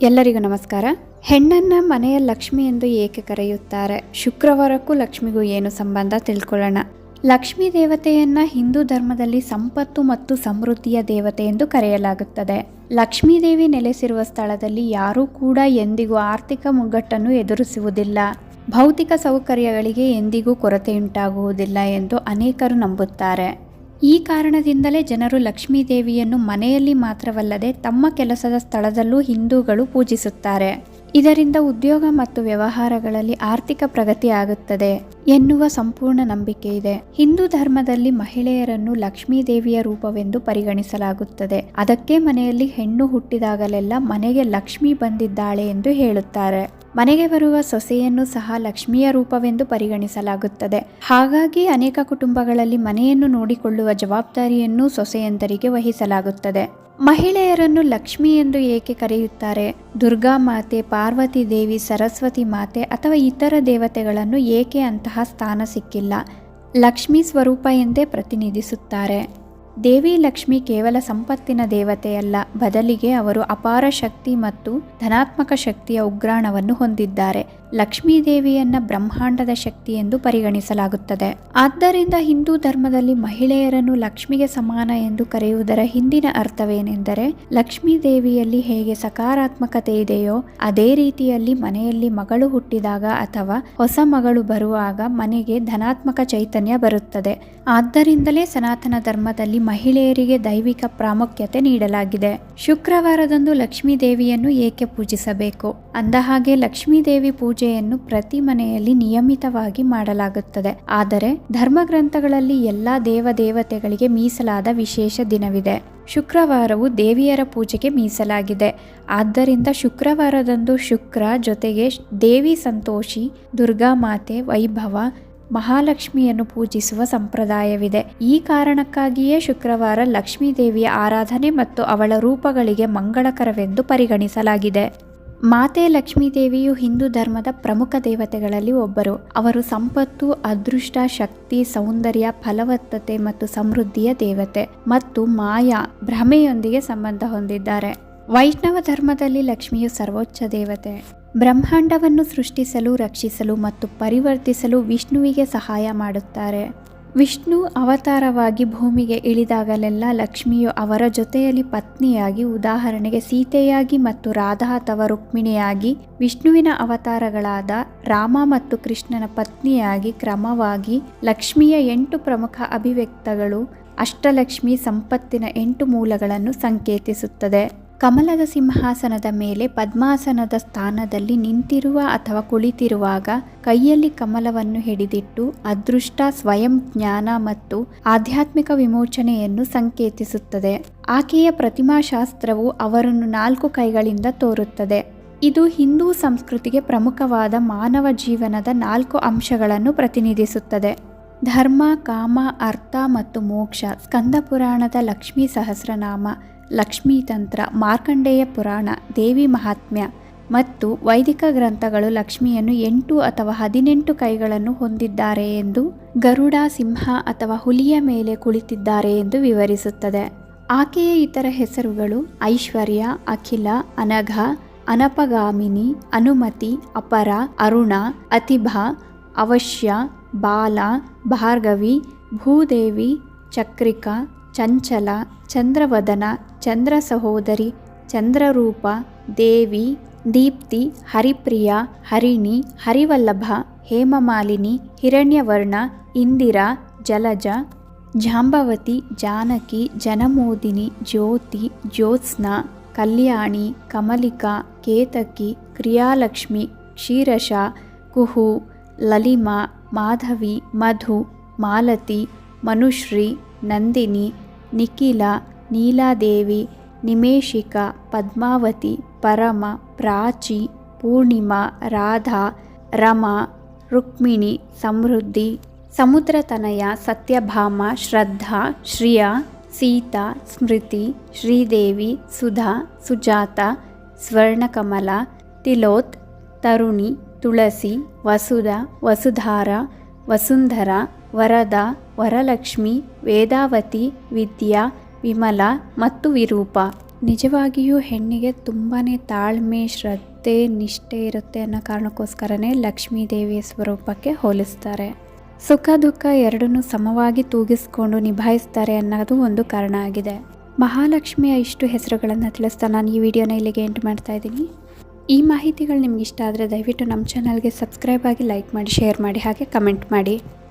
ಎಲ್ಲರಿಗೂ ನಮಸ್ಕಾರ. ಹೆಣ್ಣನ್ನ ಮನೆಯ ಲಕ್ಷ್ಮಿ ಎಂದು ಏಕೆ ಕರೆಯುತ್ತಾರೆ? ಶುಕ್ರವಾರಕ್ಕೂ ಲಕ್ಷ್ಮಿಗೂ ಏನು ಸಂಬಂಧ ತಿಳ್ಕೊಳ್ಳೋಣ. ಲಕ್ಷ್ಮೀ ದೇವತೆಯನ್ನ ಹಿಂದೂ ಧರ್ಮದಲ್ಲಿ ಸಂಪತ್ತು ಮತ್ತು ಸಮೃದ್ಧಿಯ ದೇವತೆ ಎಂದು ಕರೆಯಲಾಗುತ್ತದೆ. ಲಕ್ಷ್ಮೀ ದೇವಿ ನೆಲೆಸಿರುವ ಸ್ಥಳದಲ್ಲಿ ಯಾರೂ ಕೂಡ ಎಂದಿಗೂ ಆರ್ಥಿಕ ಮುಗ್ಗಟ್ಟನ್ನು ಎದುರಿಸುವುದಿಲ್ಲ. ಭೌತಿಕ ಸೌಕರ್ಯಗಳಿಗೆ ಎಂದಿಗೂ ಕೊರತೆಯುಂಟಾಗುವುದಿಲ್ಲ ಎಂದು ಅನೇಕರು ನಂಬುತ್ತಾರೆ. ಈ ಕಾರಣದಿಂದಲೇ ಜನರು ಲಕ್ಷ್ಮೀ ದೇವಿಯನ್ನು ಮನೆಯಲ್ಲಿ ಮಾತ್ರವಲ್ಲದೆ ತಮ್ಮ ಕೆಲಸದ ಸ್ಥಳದಲ್ಲೂ ಹಿಂದೂಗಳು ಪೂಜಿಸುತ್ತಾರೆ. ಇದರಿಂದ ಉದ್ಯೋಗ ಮತ್ತು ವ್ಯವಹಾರಗಳಲ್ಲಿ ಆರ್ಥಿಕ ಪ್ರಗತಿ ಆಗುತ್ತದೆ ಎನ್ನುವ ಸಂಪೂರ್ಣ ನಂಬಿಕೆ ಇದೆ. ಹಿಂದೂ ಧರ್ಮದಲ್ಲಿ ಮಹಿಳೆಯರನ್ನು ಲಕ್ಷ್ಮೀ ದೇವಿಯ ರೂಪವೆಂದು ಪರಿಗಣಿಸಲಾಗುತ್ತದೆ. ಅದಕ್ಕೆ ಮನೆಯಲ್ಲಿ ಹೆಣ್ಣು ಹುಟ್ಟಿದಾಗಲೆಲ್ಲ ಮನೆಗೆ ಲಕ್ಷ್ಮಿ ಬಂದಿದ್ದಾಳೆ ಎಂದು ಹೇಳುತ್ತಾರೆ. ಮನೆಗೆ ಬರುವ ಸೊಸೆಯನ್ನು ಸಹ ಲಕ್ಷ್ಮಿಯ ರೂಪವೆಂದು ಪರಿಗಣಿಸಲಾಗುತ್ತದೆ. ಹಾಗಾಗಿ ಅನೇಕ ಕುಟುಂಬಗಳಲ್ಲಿ ಮನೆಯನ್ನು ನೋಡಿಕೊಳ್ಳುವ ಜವಾಬ್ದಾರಿಯನ್ನು ಸೊಸೆಯಂದರಿಗೆ ವಹಿಸಲಾಗುತ್ತದೆ. ಮಹಿಳೆಯರನ್ನು ಲಕ್ಷ್ಮಿ ಎಂದು ಏಕೆ ಕರೆಯುತ್ತಾರೆ? ದುರ್ಗಾ ಮಾತೆ, ಪಾರ್ವತಿ ದೇವಿ, ಸರಸ್ವತಿ ಮಾತೆ ಅಥವಾ ಇತರ ದೇವತೆಗಳನ್ನು ಏಕೆ ಅಂತಹ ಸ್ಥಾನ ಸಿಕ್ಕಿಲ್ಲ? ಲಕ್ಷ್ಮೀ ಸ್ವರೂಪ ಎಂದೇ ಪ್ರತಿನಿಧಿಸುತ್ತಾರೆ. ದೇವಿ ಲಕ್ಷ್ಮಿ ಕೇವಲ ಸಂಪತ್ತಿನ ದೇವತೆಯಲ್ಲ, ಬದಲಿಗೆ ಅವರು ಅಪಾರ ಶಕ್ತಿ ಮತ್ತು ಧನಾತ್ಮಕ ಶಕ್ತಿಯ ಉಗ್ರಾಣವನ್ನು ಹೊಂದಿದ್ದಾರೆ. ಲಕ್ಷ್ಮೀ ದೇವಿಯನ್ನ ಬ್ರಹ್ಮಾಂಡದ ಶಕ್ತಿ ಎಂದು ಪರಿಗಣಿಸಲಾಗುತ್ತದೆ. ಆದ್ದರಿಂದ ಹಿಂದೂ ಧರ್ಮದಲ್ಲಿ ಮಹಿಳೆಯರನ್ನು ಲಕ್ಷ್ಮಿಗೆ ಸಮಾನ ಎಂದು ಕರೆಯುವುದರ ಹಿಂದಿನ ಅರ್ಥವೇನೆಂದರೆ, ಲಕ್ಷ್ಮೀ ದೇವಿಯಲ್ಲಿ ಹೇಗೆ ಸಕಾರಾತ್ಮಕತೆ ಇದೆಯೋ ಅದೇ ರೀತಿಯಲ್ಲಿ ಮನೆಯಲ್ಲಿ ಮಗಳು ಹುಟ್ಟಿದಾಗ ಅಥವಾ ಹೊಸ ಮಗಳು ಬರುವಾಗ ಮನೆಗೆ ಧನಾತ್ಮಕ ಚೈತನ್ಯ ಬರುತ್ತದೆ. ಆದ್ದರಿಂದಲೇ ಸನಾತನ ಧರ್ಮದಲ್ಲಿ ಮಹಿಳೆಯರಿಗೆ ದೈವಿಕ ಪ್ರಾಮುಖ್ಯತೆ ನೀಡಲಾಗಿದೆ. ಶುಕ್ರವಾರದಂದು ಲಕ್ಷ್ಮೀ ದೇವಿಯನ್ನು ಏಕೆ ಪೂಜಿಸಬೇಕು? ಅಂದಹಾಗೆ ಲಕ್ಷ್ಮೀ ದೇವಿ ಪೂಜೆಯನ್ನು ಪ್ರತಿ ಮನೆಯಲ್ಲಿ ನಿಯಮಿತವಾಗಿ ಮಾಡಲಾಗುತ್ತದೆ. ಆದರೆ ಧರ್ಮಗ್ರಂಥಗಳಲ್ಲಿ ಎಲ್ಲಾ ದೇವತೆಗಳಿಗೆ ಮೀಸಲಾದ ವಿಶೇಷ ದಿನವಿದೆ. ಶುಕ್ರವಾರವು ದೇವಿಯರ ಪೂಜೆಗೆ ಮೀಸಲಾಗಿದೆ. ಆದ್ದರಿಂದ ಶುಕ್ರವಾರದಂದು ಶುಕ್ರ ಜೊತೆಗೆ ದೇವಿ ಸಂತೋಷಿ, ದುರ್ಗಾ ಮಾತೆ, ವೈಭವ, ಮಹಾಲಕ್ಷ್ಮಿಯನ್ನು ಪೂಜಿಸುವ ಸಂಪ್ರದಾಯವಿದೆ. ಈ ಕಾರಣಕ್ಕಾಗಿಯೇ ಶುಕ್ರವಾರ ಲಕ್ಷ್ಮೀ ದೇವಿಯ ಆರಾಧನೆ ಮತ್ತು ಅವಳ ರೂಪಗಳಿಗೆ ಮಂಗಳಕರವೆಂದು ಪರಿಗಣಿಸಲಾಗಿದೆ. ಮಾತೆ ಲಕ್ಷ್ಮೀ ದೇವಿಯು ಹಿಂದೂ ಧರ್ಮದ ಪ್ರಮುಖ ದೇವತೆಗಳಲ್ಲಿ ಒಬ್ಬರು. ಅವರು ಸಂಪತ್ತು, ಅದೃಷ್ಟ, ಶಕ್ತಿ, ಸೌಂದರ್ಯ, ಫಲವತ್ತತೆ ಮತ್ತು ಸಮೃದ್ಧಿಯ ದೇವತೆ ಮತ್ತು ಮಾಯಾ ಭ್ರಮೆಯೊಂದಿಗೆ ಸಂಬಂಧ ಹೊಂದಿದ್ದಾರೆ. ವೈಷ್ಣವ ಧರ್ಮದಲ್ಲಿ ಲಕ್ಷ್ಮಿಯು ಸರ್ವೋಚ್ಚ ದೇವತೆ. ಬ್ರಹ್ಮಾಂಡವನ್ನು ಸೃಷ್ಟಿಸಲು, ರಕ್ಷಿಸಲು ಮತ್ತು ಪರಿವರ್ತಿಸಲು ವಿಷ್ಣುವಿಗೆ ಸಹಾಯ ಮಾಡುತ್ತಾರೆ. ವಿಷ್ಣು ಅವತಾರವಾಗಿ ಭೂಮಿಗೆ ಇಳಿದಾಗಲೆಲ್ಲ ಲಕ್ಷ್ಮಿಯು ಅವರ ಜೊತೆಯಲ್ಲಿ ಪತ್ನಿಯಾಗಿ, ಉದಾಹರಣೆಗೆ ಸೀತೆಯಾಗಿ ಮತ್ತು ರಾಧಾ ಅಥವಾ ರುಕ್ಮಿಣಿಯಾಗಿ, ವಿಷ್ಣುವಿನ ಅವತಾರಗಳಾದ ರಾಮ ಮತ್ತು ಕೃಷ್ಣನ ಪತ್ನಿಯಾಗಿ ಕ್ರಮವಾಗಿ ಲಕ್ಷ್ಮಿಯ 8 ಪ್ರಮುಖ ಅಭಿವ್ಯಕ್ತಗಳು ಅಷ್ಟಲಕ್ಷ್ಮಿ ಸಂಪತ್ತಿನ 8 ಮೂಲಗಳನ್ನು ಸಂಕೇತಿಸುತ್ತದೆ. ಕಮಲದ ಸಿಂಹಾಸನದ ಮೇಲೆ ಪದ್ಮಾಸನದ ಸ್ಥಾನದಲ್ಲಿ ನಿಂತಿರುವ ಅಥವಾ ಕುಳಿತಿರುವಾಗ ಕೈಯಲ್ಲಿ ಕಮಲವನ್ನು ಹಿಡಿದಿಟ್ಟು ಅದೃಷ್ಟ, ಸ್ವಯಂ ಜ್ಞಾನ ಮತ್ತು ಆಧ್ಯಾತ್ಮಿಕ ವಿಮೋಚನೆಯನ್ನು ಸಂಕೇತಿಸುತ್ತದೆ. ಆಕೆಯ ಪ್ರತಿಮಾಶಾಸ್ತ್ರವು ಅವರನ್ನು 4 ಕೈಗಳಿಂದ ತೋರುತ್ತದೆ. ಇದು ಹಿಂದೂ ಸಂಸ್ಕೃತಿಗೆ ಪ್ರಮುಖವಾದ ಮಾನವ ಜೀವನದ 4 ಅಂಶಗಳನ್ನು ಪ್ರತಿನಿಧಿಸುತ್ತದೆ: ಧರ್ಮ, ಕಾಮ, ಅರ್ಥ ಮತ್ತು ಮೋಕ್ಷ. ಸ್ಕಂದ ಪುರಾಣದ ಲಕ್ಷ್ಮೀ ಸಹಸ್ರನಾಮ, ಲಕ್ಷ್ಮೀ ತಂತ್ರ, ಮಾರ್ಕಂಡೇಯ ಪುರಾಣ, ದೇವಿ ಮಹಾತ್ಮ್ಯ ಮತ್ತು ವೈದಿಕ ಗ್ರಂಥಗಳು ಲಕ್ಷ್ಮಿಯನ್ನು 8 ಅಥವಾ 18 ಕೈಗಳನ್ನು ಹೊಂದಿದ್ದಾರೆ ಎಂದು, ಗರುಡ, ಸಿಂಹ ಅಥವಾ ಹುಲಿಯ ಮೇಲೆ ಕುಳಿತಿದ್ದಾರೆ ಎಂದು ವಿವರಿಸುತ್ತದೆ. ಆಕೆಯ ಇತರ ಹೆಸರುಗಳು ಐಶ್ವರ್ಯ, ಅಖಿಲ, ಅನಘ, ಅನಪಗಾಮಿನಿ, ಅನುಮತಿ, ಅಪರ, ಅರುಣ, ಅತಿಭ, ಅವಶ್ಯ, ಬಾಲ, ಭಾರ್ಗವಿ, ಭೂದೇವಿ, ಚಕ್ರಿಕಾ, ಚಂಚಲ, ಚಂದ್ರವದನ, ಚಂದ್ರ ಸಹೋದರಿ, ಚಂದ್ರರೂಪ, ದೇವಿ, ದೀಪ್ತಿ, ಹರಿಪ್ರಿಯ, ಹರಿಣಿ, ಹರಿವಲ್ಲಭ, ಹೇಮಮಾಲಿನಿ, ಹಿರಣ್ಯವರ್ಣ, ಇಂದಿರಾ, ಜಲಜ, ಜಾಂಬವತಿ, ಜಾನಕಿ, ಜನಮೋದಿನಿ, ಜ್ಯೋತಿ, ಜ್ಯೋತ್ಸ್ನಾ, ಕಲ್ಯಾಣಿ, ಕಮಲಿಕಾ, ಕೇತಕಿ, ಕ್ರಿಯಾಲಕ್ಷ್ಮಿ, ಕ್ಷೀರಶ, ಕುಹು, ಲಲಿಮಾ, ಮಾಧವಿ, ಮಧು, ಮಾಲತಿ, ಮನುಶ್ರೀ, ನಂದಿನಿ, ನಿಖಿಲ, ನೀಲಾದೇವಿ, ನಿಮೇಶಿಕಾ, ಪದ್ಮಾವತಿ, ಪರಮ, ಪ್ರಾಚಿ, ಪೂರ್ಣಿಮಾ, ರಾಧಾ, ರಮಾ, ರುಕ್ಮಿಣಿ, ಸಮೃದ್ಧಿ, ಸಮುದ್ರತನಯ, ಸತ್ಯಭಾಮ, ಶ್ರದ್ಧಾ, ಶ್ರಿಯಾ, ಸೀತಾ, ಸ್ಮೃತಿ, ಶ್ರೀದೇವಿ, ಸುಧಾ, ಸುಜಾತ, ಸ್ವರ್ಣಕಮಲ, ತಿಲೋತ್, ತರುಣಿ, ತುಳಸಿ, ವಸುಧ, ವಸುಧಾರ, ವಸುಂಧರ, ವರದ, ವರಲಕ್ಷ್ಮಿ, ವೇದಾವತಿ, ವಿದ್ಯಾ, ವಿಮಲ ಮತ್ತು ವಿರೂಪ. ನಿಜವಾಗಿಯೂ ಹೆಣ್ಣಿಗೆ ತುಂಬಾ ತಾಳ್ಮೆ, ಶ್ರದ್ಧೆ, ನಿಷ್ಠೆ ಇರುತ್ತೆ ಅನ್ನೋ ಕಾರಣಕ್ಕೋಸ್ಕರನೇ ಲಕ್ಷ್ಮೀ ದೇವಿಯ ಸ್ವರೂಪಕ್ಕೆ ಹೋಲಿಸ್ತಾರೆ. ಸುಖ ದುಃಖ ಎರಡನ್ನೂ ಸಮವಾಗಿ ತೂಗಿಸ್ಕೊಂಡು ನಿಭಾಯಿಸ್ತಾರೆ ಅನ್ನೋದು ಒಂದು ಕಾರಣ ಆಗಿದೆ. ಮಹಾಲಕ್ಷ್ಮಿಯ ಇಷ್ಟು ಹೆಸರುಗಳನ್ನು ತಿಳಿಸ್ತಾ ನಾನು ಈ ವಿಡಿಯೋನ ಇಲ್ಲಿಗೆ ಎಂಡ್ ಮಾಡ್ತಾ ಇದ್ದೀನಿ. ಈ ಮಾಹಿತಿಗಳು ನಿಮ್ಗೆ ಇಷ್ಟ ಆದರೆ ದಯವಿಟ್ಟು ನಮ್ಮ ಚಾನಲ್ಗೆ ಸಬ್ಸ್ಕ್ರೈಬ್ ಆಗಿ, ಲೈಕ್ ಮಾಡಿ, ಶೇರ್ ಮಾಡಿ, ಹಾಗೆ ಕಮೆಂಟ್ ಮಾಡಿ.